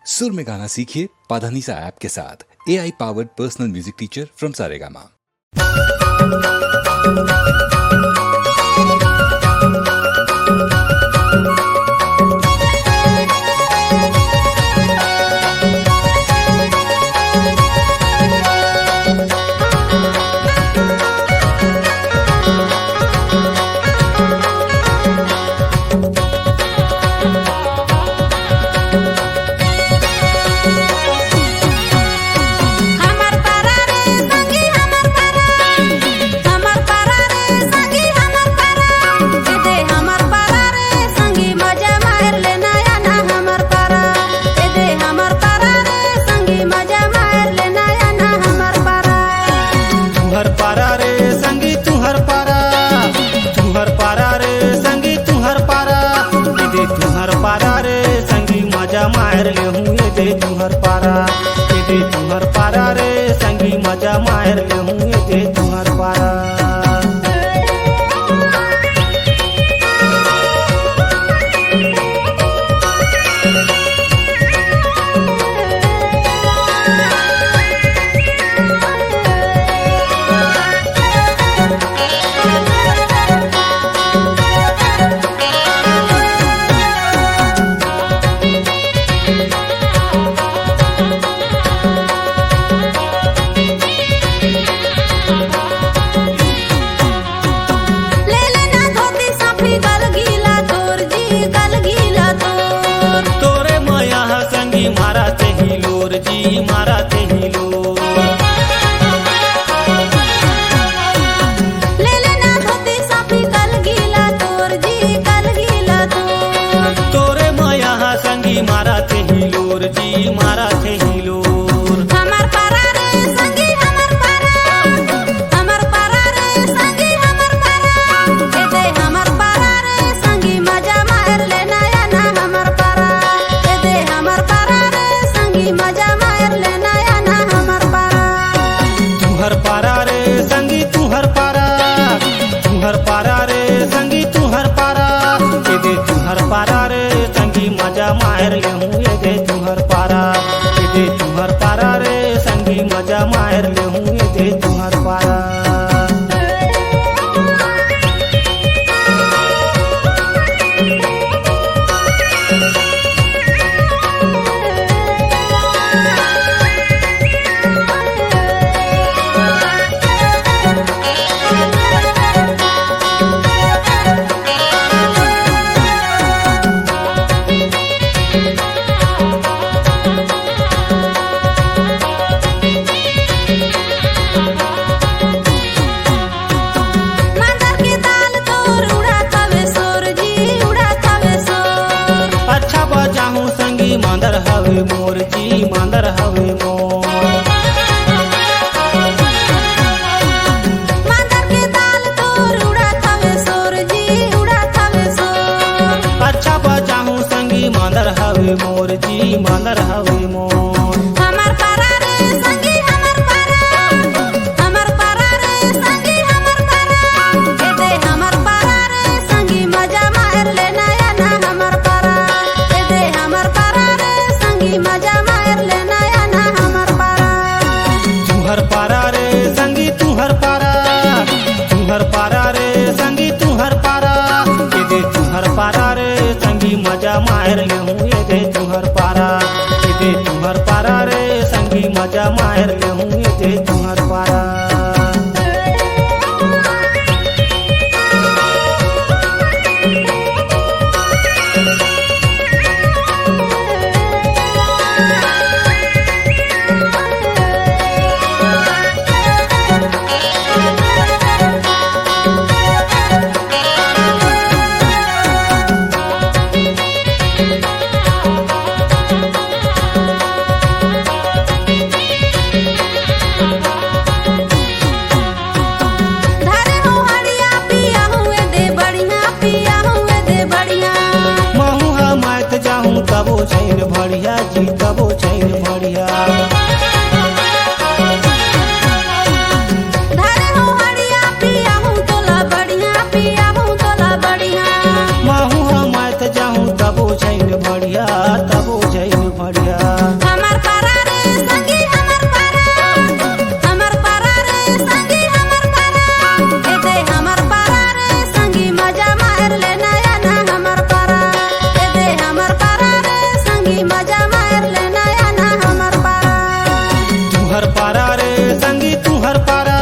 सुर में गाना सीखिए पाधानीसा ऐप के साथ। AI powered personal music teacher from Saregama. मार ले हूँ ये दे तुहर पारा, ये दे तुहर पारा रे संगी मजा मार ले हूँ ये दे तुहर पारा। मार ले हूँ ये दे तुहर पारा, ये दे तुहर पारा रे संगी मजा मार ले हूँ ये दे तुहर पारा। मांदर हवे मोर जी मांदर हवे मोर, मांदर के ताल तोर उड़ात हवे सोर जी उड़ात हवे सोर। अच्छा बजाहूँ संगी मांदर हवे मोर जी मांदर हवे मोर। हमर पारा रे संगी हमर पारा, हमर पारा रे संगी हमर पारा, ए दे हमर पारा रे संगी मजा मार ले नया ना हमर पारा, ए दे हमर पारा मजा मार ले नया ना हमर पारा। तुहर पारा रे संगी तुहर पारा, तुहर पारा रे संगी तुहर पारा, ये दे तुहर पारा रे संगी मजा मार ले हूँ ये दे तुहर पारा, ये दे तुहर पारा रे संगी मजा मार ले हूँ ये दे तुहर पारा। तबो छैन बढ़िया जी तबो छैन बढ़िया, धारे हो हड़िया पिया हूँ तोला बढ़िया, पिया हूँ तोला बढ़िया। महू हम जाऊँ तबो बुझैन बढ़िया तब बुझैन बढ़िया। हमर पारा रे संगी हमर पारा, हमर पारा रे संगी हमर पारा, ए दे हमर पारा रे संगी मजा मार ले नया ना हमर पारा, ए दे हमर पारा रे संगी मजा मार ले नया ना हमर पारा। तुहर पारा रे संगी तुहर पारा,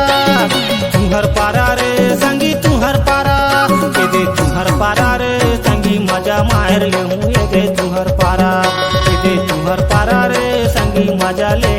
तुहर पारा रे संगी तुहर पारा, ए दे तुहर पारा रे संगी मजा मार ले हूँ, ए दे तुहर पारा, ए दे तुहर पारा रे संगी मजा ले